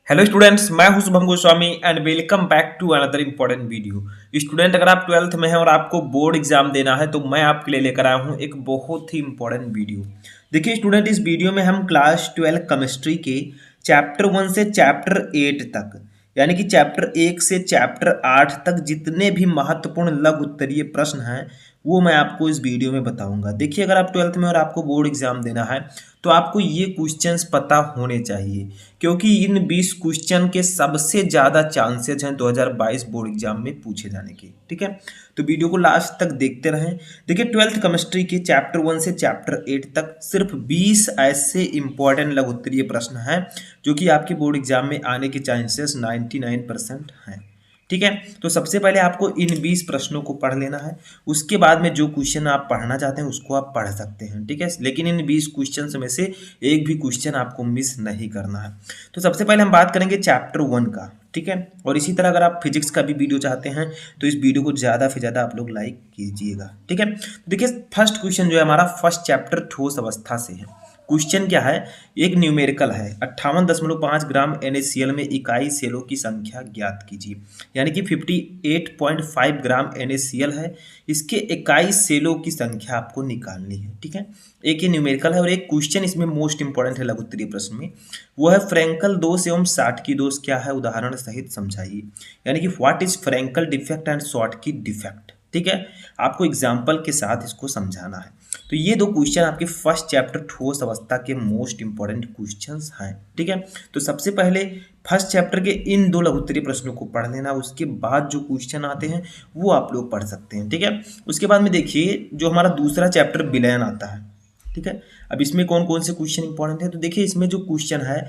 Hello students, मैं हूं Shubham Goswami and welcome back to another important video. Student, अगर आप 12th में हैं और आपको बोर्ड एग्जाम देना है तो मैं आपके लिए लेकर आया हूं एक बहुत ही इंपॉर्टेंट वीडियो। देखिए स्टूडेंट, इस वीडियो में हम क्लास 12 केमिस्ट्री के चैप्टर 1 से चैप्टर 8 तक, यानी कि चैप्टर 1 से चैप्टर 8 तक जितने भी महत्वपूर्ण लघु उत्तरीय प्रश्न हैं वो मैं आपको इस वीडियो में बताऊंगा। देखिए, अगर आप 12th में और आपको बोर्ड एग्जाम देना है तो आपको ये क्वेश्चंस पता होने चाहिए, क्योंकि इन 20 क्वेश्चन के सबसे ज़्यादा चांसेस हैं 2022 बोर्ड एग्जाम में पूछे जाने के। ठीक है, तो वीडियो को लास्ट तक देखते रहें। देखिए, 12th केमिस्ट्री के चैप्टर 1 से चैप्टर 8 तक सिर्फ 20 ऐसे इंपॉर्टेंट लघु उत्तरीय प्रश्न हैं जो कि आपके बोर्ड एग्जाम में आने के चांसेस 99% हैं। ठीक है, तो सबसे पहले आपको इन 20 प्रश्नों को पढ़ लेना है। उसके बाद में जो क्वेश्चन आप पढ़ना चाहते हैं उसको आप पढ़ सकते हैं। ठीक है, लेकिन इन 20 क्वेश्चन में से एक भी क्वेश्चन आपको मिस नहीं करना है। तो सबसे पहले हम बात करेंगे चैप्टर 1 का। ठीक है, और इसी तरह अगर आप फिजिक्स का भी वीडियो चाहते हैं तो इस वीडियो को ज़्यादा से ज़्यादा आप लोग लाइक कीजिएगा। ठीक है, तो देखिए फर्स्ट क्वेश्चन जो है हमारा फर्स्ट चैप्टर ठोस अवस्था से है। क्वेश्चन क्या है? एक न्यूमेरिकल है 58.5 ग्राम NaCl में इकाई सेलों की संख्या ज्ञात कीजिए। यानी कि 58.5 ग्राम NaCl है, इसके इकाई सेलों की संख्या आपको निकालनी है। ठीक है, एक ये न्यूमेरिकल है और एक क्वेश्चन इसमें मोस्ट इंपॉर्टेंट है लघु उत्तरीय प्रश्न में, वो है फ्रैंकल दोष एवं शॉटकी दोष क्या है, उदाहरण सहित समझाइए। यानी कि what is Frenkel defect and Schottky defect. ठीक है, आपको एग्जाम्पल के साथ इसको समझाना है। तो ये दो क्वेश्चन आपके फर्स्ट चैप्टर ठोस अवस्था के मोस्ट इंपॉर्टेंट क्वेश्चंस हैं। ठीक है, तो सबसे पहले फर्स्ट चैप्टर के इन दो लघु उत्तरीय प्रश्नों को पढ़ लेना, उसके बाद जो क्वेश्चन आते हैं वो आप लोग पढ़ सकते हैं। ठीक है, उसके बाद में देखिए जो हमारा दूसरा चैप्टर विलयन आता है। ठीक है, अब इसमें कौन कौन से क्वेश्चन इंपॉर्टेंट है, तो देखिए इसमें जो क्वेश्चन है,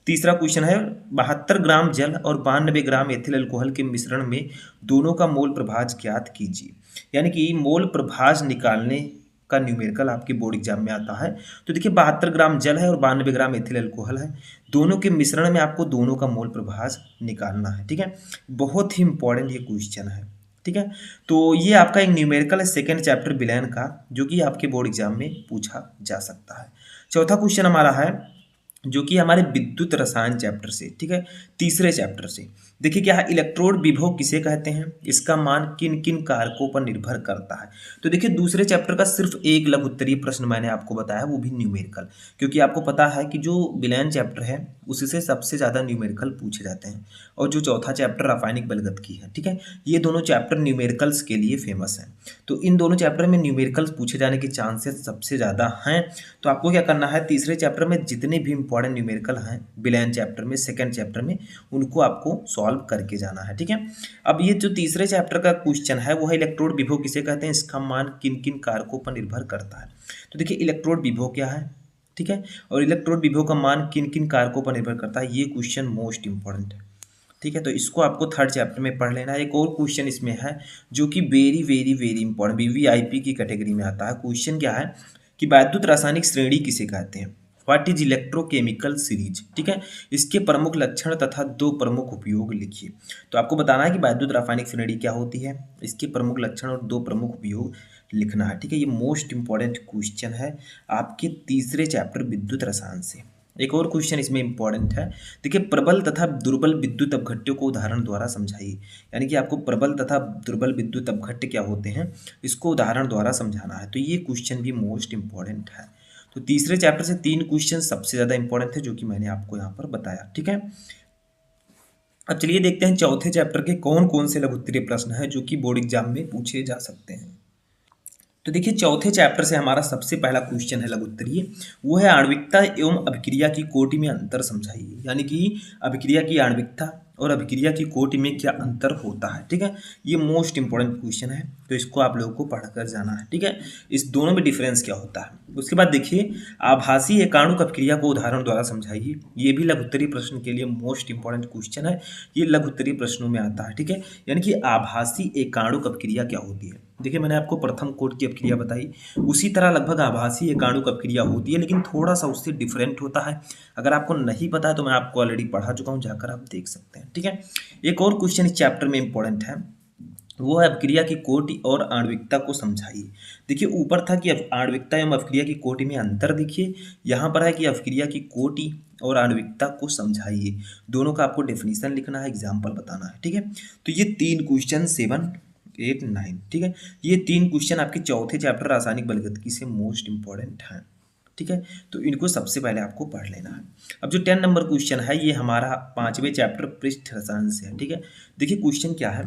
तीसरा क्वेश्चन है 72 ग्राम जल और 92 ग्राम एथिल अल्कोहल के मिश्रण में दोनों का मोल प्रभाज ज्ञात कीजिए। यानी कि मोल प्रभाज निकालने का न्यूमेरिकल आपके बोर्ड एग्जाम में आता है। तो देखिए 72 ग्राम जल है और 92 ग्राम एथिल अल्कोहल है, दोनों के मिश्रण में आपको दोनों का मोल प्रभाज निकालना है। ठीक है, बहुत ही इंपॉर्टेंट ये क्वेश्चन है। ठीक है, तो ये आपका एक न्यूमेरिकल है सेकेंड चैप्टर विलयन का, जो कि आपके बोर्ड एग्जाम में पूछा जा सकता है। चौथा क्वेश्चन हमारा है जो कि हमारे विद्युत रसायन चैप्टर से। ठीक है, तीसरे चैप्टर से देखिए क्या है, इलेक्ट्रोड विभव किसे कहते हैं, इसका मान किन किन कारकों पर निर्भर करता है। तो देखिए दूसरे चैप्टर का सिर्फ एक लघु उत्तरीय प्रश्न मैंने आपको बताया, वो भी न्यूमेरिकल, क्योंकि आपको पता है कि जो विलयन चैप्टर है उससे सबसे ज़्यादा न्यूमेरिकल पूछे जाते हैं, और जो चौथा चैप्टर रासायनिक बलगत की है। ठीक है, ये दोनों चैप्टर न्यूमेरिकल्स के लिए फेमस हैं। तो इन दोनों चैप्टर में न्यूमेरिकल्स पूछे जाने के चांसेस सबसे ज़्यादा हैं। तो आपको क्या करना है, तीसरे चैप्टर में जितने भी इंपॉर्टेंट न्यूमेरिकल हैं विलयन चैप्टर में, सेकेंड चैप्टर में, उनको आपको सॉल्व करके जाना है। ठीक है, अब ये जो तीसरे चैप्टर का क्वेश्चन है वो है इलेक्ट्रोड विभव किसे कहते हैं, इसका मान किन किन कारकों पर निर्भर करता है। तो देखिए इलेक्ट्रोड विभव क्या है, ठीक है, और इलेक्ट्रोड विभव का मान किन किन कारकों पर निर्भर करता है, ये क्वेश्चन मोस्ट इंपॉर्टेंट है। ठीक है, तो इसको आपको थर्ड चैप्टर में पढ़ लेना है। एक और क्वेश्चन इसमें है जो कि very very very important VVIP की कैटेगरी में आता है। क्वेश्चन क्या है कि वैद्युत रासायनिक श्रेणी किसे कहते हैं, व्हाट इज इलेक्ट्रोकेमिकल सीरीज। ठीक है, इसके प्रमुख लक्षण तथा दो प्रमुख उपयोग लिखिए। तो आपको बताना है कि वैद्युत रासायनिक श्रेणी क्या होती है, इसके प्रमुख लक्षण और दो प्रमुख उपयोग लिखना है। ठीक है, ये मोस्ट इंपॉर्टेंट क्वेश्चन है आपके तीसरे चैप्टर विद्युत रसायन से। एक और क्वेश्चन इसमें इंपॉर्टेंट है, देखिए प्रबल तथा दुर्बल विद्युत अपघट्यों को उदाहरण द्वारा समझाइए। यानी कि आपको प्रबल तथा दुर्बल विद्युत अपघट्य क्या होते हैं इसको उदाहरण द्वारा समझाना है। तो ये क्वेश्चन भी मोस्ट इंपॉर्टेंट है। तो तीसरे चैप्टर से तीन क्वेश्चन सबसे ज़्यादा इंपॉर्टेंट थे जो कि मैंने आपको यहाँ पर बताया। ठीक है, अब चलिए देखते हैं चौथे चैप्टर के कौन कौन से लघु उत्तरीय प्रश्न हैं जो कि बोर्ड एग्जाम में पूछे जा सकते हैं। तो देखिए चौथे चैप्टर से हमारा सबसे पहला क्वेश्चन है लघु उत्तरीय, वो है आणविकता एवं अभिक्रिया की कोटि में अंतर समझाइए। यानी कि अभिक्रिया की आणविकता और अभिक्रिया की कोटि में क्या अंतर होता है। ठीक है, ये मोस्ट इंपॉर्टेंट क्वेश्चन है, तो इसको आप लोगों को पढ़कर जाना है। ठीक है, इस दोनों में डिफरेंस क्या होता है। उसके बाद देखिए आभासी एकाणुक अभिक्रिया को उदाहरण द्वारा समझाइए। ये भी लघु उत्तरीय प्रश्न के लिए मोस्ट इंपॉर्टेंट क्वेश्चन है, ये लघु उत्तरीय प्रश्नों में आता है। ठीक है, यानी कि आभासी एकाणुक अभिक्रिया क्या होती है। देखिए मैंने आपको प्रथम कोट की अपक्रिया बताई, उसी तरह लगभग आभासी एकाणुक अपक्रिया होती है, लेकिन थोड़ा सा उससे डिफरेंट होता है। अगर आपको नहीं पता है तो मैं आपको ऑलरेडी पढ़ा चुका हूँ, जाकर आप देख सकते हैं। ठीक है, एक और क्वेश्चन इस चैप्टर में इंपॉर्टेंट है, वो है अपक्रिया की कोटि और आणविकता को समझाइए। देखिए ऊपर था कि आणविकता एवं अपक्रिया की कोटि में अंतर देखिए, यहाँ पर है कि अपक्रिया की कोटि और आणविकता को समझाइए। दोनों का आपको डेफिनेशन लिखना है, एग्जाम्पल बताना है, ठीक है। तो ये 3 क्वेश्चन 7, 8, 9, ठीक है। ये 3 क्वेश्चन आपके चौथे चैप्टर रासायनिक बलगतिकी से मोस्ट इंपॉर्टेंट हैं, ठीक है। तो इनको सबसे पहले आपको पढ़ लेना है। अब जो 10 नंबर क्वेश्चन है ये हमारा 5वें चैप्टर पृष्ठ रसायन से है, ठीक है। देखिए क्वेश्चन क्या है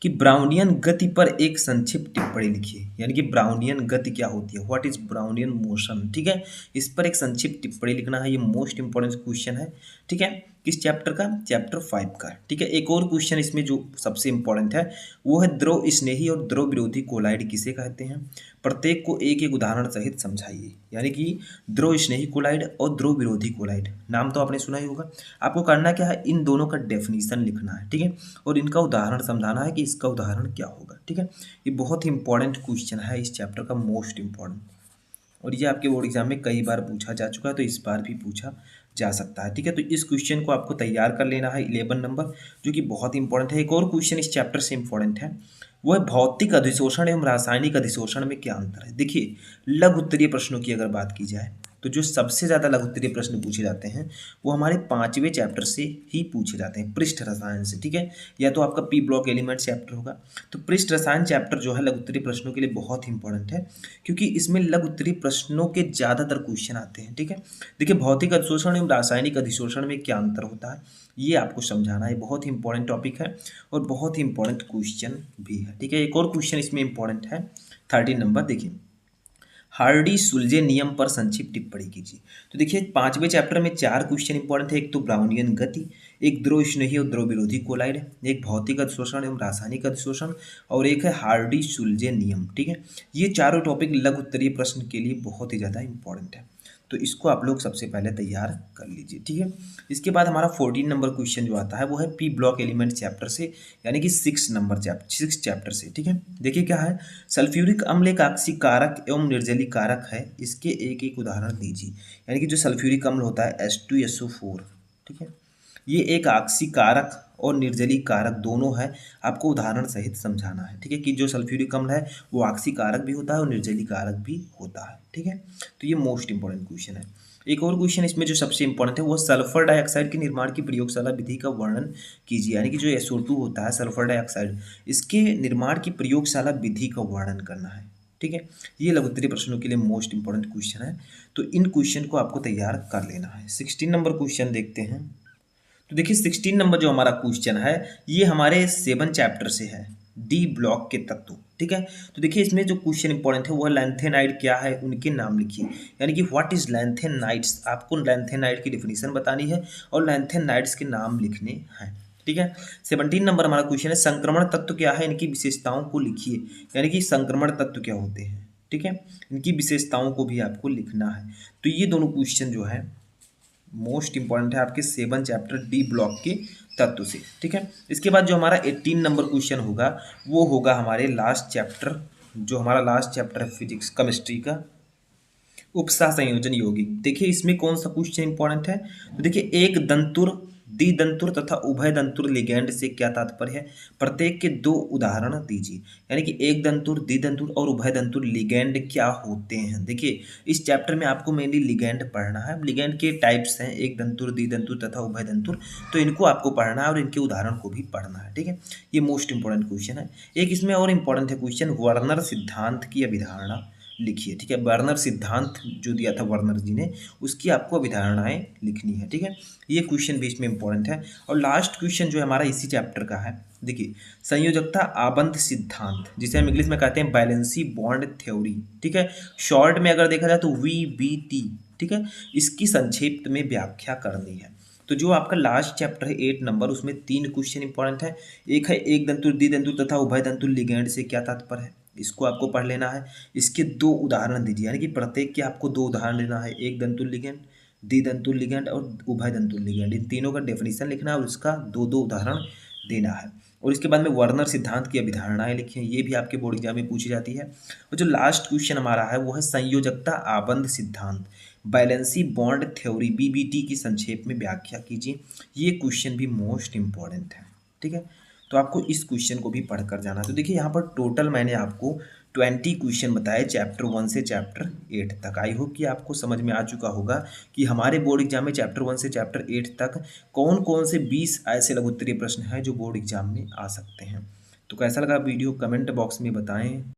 कि ब्राउनियन गति पर एक संक्षिप्त टिप्पणी लिखिए। यानी कि ब्राउनियन गति क्या होती है, व्हाट इज ब्राउनियन मोशन, ठीक है। इस पर एक संक्षिप्त टिप्पणी लिखना है, ये मोस्ट इंपॉर्टेंट क्वेश्चन है, ठीक है। किस चैप्टर का, चैप्टर 5 का, ठीक है। एक और क्वेश्चन इसमें जो सबसे इंपॉर्टेंट है वो है द्रव स्नेही और द्रव विरोधी कोलाइड किसे कहते हैं। प्रत्येक को एक एक उदाहरण सहित समझाइए। यानी कि द्रव स्नेही कोलाइड और द्रव विरोधी कोलाइड, नाम तो आपने सुना ही होगा। आपको करना क्या है, इन दोनों का डेफिनेशन लिखना है, ठीक है, और इनका उदाहरण समझाना है कि इसका उदाहरण क्या होगा, ठीक है। ये बहुत ही इंपॉर्टेंट क्वेश्चन है, इस चैप्टर का मोस्ट इंपॉर्टेंट, और ये आपके बोर्ड एग्जाम में कई बार पूछा जा चुका है, तो इस बार भी पूछा जा सकता है, ठीक है। तो इस क्वेश्चन को आपको तैयार कर लेना है 11 नंबर, जो कि बहुत इंपॉर्टेंट है। एक और क्वेश्चन इस चैप्टर से इंपॉर्टेंट है, वो है भौतिक अधिशोषण एवं रासायनिक अधिशोषण में क्या अंतर है। देखिए लघु उत्तरीय प्रश्नों की अगर बात की जाए तो जो सबसे ज़्यादा लघु उत्तरीय प्रश्न पूछे जाते हैं वो हमारे 5वें चैप्टर से ही पूछे जाते हैं, पृष्ठ रसायन से, ठीक है। या तो आपका पी ब्लॉक एलिमेंट चैप्टर होगा। तो पृष्ठ रसायन चैप्टर जो है लघु उत्तरीय प्रश्नों के लिए बहुत ही इंपॉर्टेंट है, क्योंकि इसमें लघु उत्तरीय प्रश्नों के ज़्यादातर क्वेश्चन आते हैं, ठीक है। देखिए भौतिक अधिशोषण एवं रासायनिक अधिशोषण में क्या अंतर होता है ये आपको समझाना है, बहुत ही इंपॉर्टेंट टॉपिक है और बहुत ही इंपॉर्टेंट क्वेश्चन भी है, ठीक है। एक और क्वेश्चन इसमें इंपॉर्टेंट है 13 नंबर, देखिए हार्डी सुलजे नियम पर संक्षिप्त टिप्पणी कीजिए। तो देखिए 5वें चैप्टर में 4 क्वेश्चन इंपॉर्टेंट है, एक तो ब्राउनियन गति, एक द्रव स्नेही और द्रव विरोधी कोलाइड, एक भौतिक अधिशोषण एवं रासायनिक अधिशोषण, और एक है हार्डी सुलजे नियम, ठीक है। ये चारों टॉपिक लघु उत्तरीय प्रश्न के लिए बहुत ही ज़्यादा इंपॉर्टेंट है, तो इसको आप लोग सबसे पहले तैयार कर लीजिए, ठीक है। इसके बाद हमारा 14 नंबर क्वेश्चन जो आता है वो है पी ब्लॉक एलिमेंट चैप्टर से, यानी कि 6 चैप्टर से, ठीक है। देखिए क्या है, सल्फ्यूरिक अम्ल एक आक्सीकारक एवं निर्जलीकारक है, इसके एक एक उदाहरण दीजिए। यानी कि जो सल्फ्यूरिक अम्ल होता है H2SO4, ठीक है, ये एक आक्सीकारक और निर्जली कारक दोनों है, आपको उदाहरण सहित समझाना है, ठीक है। कि जो सल्फ्यूरिक अम्ल है वो आक्सीकारक भी होता है और निर्जली कारक भी होता है, ठीक है। तो ये मोस्ट इंपॉर्टेंट क्वेश्चन है। एक और क्वेश्चन इसमें जो सबसे इंपॉर्टेंट है वो सल्फर डाइऑक्साइड के निर्माण की प्रयोगशाला विधि का वर्णन कीजिए। यानी कि जो SO2 होता है सल्फर डाइऑक्साइड, इसके निर्माण की प्रयोगशाला विधि का वर्णन करना है, ठीक है। ये लघु उत्तरीय प्रश्नों के लिए मोस्ट इंपॉर्टेंट क्वेश्चन है, तो इन क्वेश्चन को आपको तैयार कर लेना है। 16 नंबर क्वेश्चन देखते हैं। तो देखिए 16 नंबर जो हमारा क्वेश्चन है ये हमारे 7 चैप्टर से है, डी ब्लॉक के तत्व, ठीक है। तो देखिए इसमें जो क्वेश्चन इंपॉर्टेंट है वो लैंथेनाइड क्या है, उनके नाम लिखिए। यानी कि व्हाट इज लैंथेनाइड्स, आपको लैंथेनाइड की डिफिनीशन बतानी है और लैंथेनाइड्स के नाम लिखने हैं, ठीक है। 17 नंबर हमारा क्वेश्चन है संक्रमण तत्व क्या है, इनकी विशेषताओं को लिखिए। यानी कि संक्रमण तत्व क्या होते हैं, ठीक है, इनकी विशेषताओं को भी आपको लिखना है। तो ये दोनों क्वेश्चन जो है मोस्ट इंपॉर्टेंट है आपके 7 चैप्टर डी ब्लॉक के तत्व से, ठीक है। इसके बाद जो हमारा 18 नंबर क्वेश्चन होगा वो होगा हमारे लास्ट चैप्टर, जो हमारा लास्ट चैप्टर है फिजिक्स केमिस्ट्री का, उपसह संयोजन यौगिक। देखिए इसमें कौन सा क्वेश्चन इंपॉर्टेंट है, तो देखिए एक दंतुर, द्विदंतुर तथा उभय दंतुर लिगैंड से क्या तात्पर्य है, प्रत्येक के 2 उदाहरण दीजिए। यानी कि एक दंतुर, द्विदंतुर और उभय दंतुर लिगैंड क्या होते हैं। देखिए इस चैप्टर में आपको मेनली लिगैंड पढ़ना है। लिगैंड के टाइप्स हैं एक दंतुर, द्विदंतुर तथा उभय दंतुर, तो इनको आपको पढ़ना है और इनके उदाहरण को भी पढ़ना है, ठीक है। ये मोस्ट इंपॉर्टेंट क्वेश्चन है। एक इसमें और इंपॉर्टेंट है क्वेश्चन, वर्नर सिद्धांत की अभिधारणा लिखिए, ठीक है। वर्नर सिद्धांत जो दिया था वर्नर जी ने, उसकी आपको अभिधारणाएं लिखनी है, ठीक है। ये क्वेश्चन भी इसमें इंपॉर्टेंट है। और लास्ट क्वेश्चन जो है हमारा इसी चैप्टर का है, देखिए संयोजकता आबंध सिद्धांत, जिसे हम इंग्लिश में कहते हैं बैलेंसी बॉन्ड थ्योरी, ठीक है। शॉर्ट में अगर देखा जाए तो VBT, ठीक है, इसकी संक्षिप्त में व्याख्या करनी है। तो जो आपका लास्ट चैप्टर है 8 नंबर, उसमें 3 क्वेश्चन इंपॉर्टेंट है। एक है एक दंतुर, द्विदंतुर तथा उभय दंतुर लिगैंड से क्या तात्पर्य है, इसको आपको पढ़ लेना है। इसके 2 उदाहरण दीजिए, यानी कि प्रत्येक के आपको 2 उदाहरण लेना है, एक दंतुल लिगैंड, द्विदंतुल लिगैंड और उभय दंतुल लिगैंड, इन तीनों का डेफिनेशन लिखना है और इसका 2-2 उदाहरण देना है। और इसके बाद में वर्नर सिद्धांत की अभिधारणाएं लिखिए, ये भी आपके बोर्ड एग्जाम में पूछी जाती है। और जो लास्ट क्वेश्चन हमारा है वो है संयोजकता आबंध सिद्धांत, बैलेंसी बॉन्ड थ्योरी BBT की संक्षेप में व्याख्या कीजिए। ये क्वेश्चन भी मोस्ट इंपॉर्टेंट है, ठीक है। तो आपको इस क्वेश्चन को भी पढ़कर जाना। तो देखिए यहाँ पर टोटल मैंने आपको 20 क्वेश्चन बताए चैप्टर 1 से चैप्टर 8 तक। आई होप कि आपको समझ में आ चुका होगा कि हमारे बोर्ड एग्जाम में चैप्टर 1 से चैप्टर 8 तक कौन कौन से 20 ऐसे लघु उत्तरीय प्रश्न हैं जो बोर्ड एग्जाम में आ सकते हैं। तो कैसा लगा वीडियो कमेंट बॉक्स में बताएं।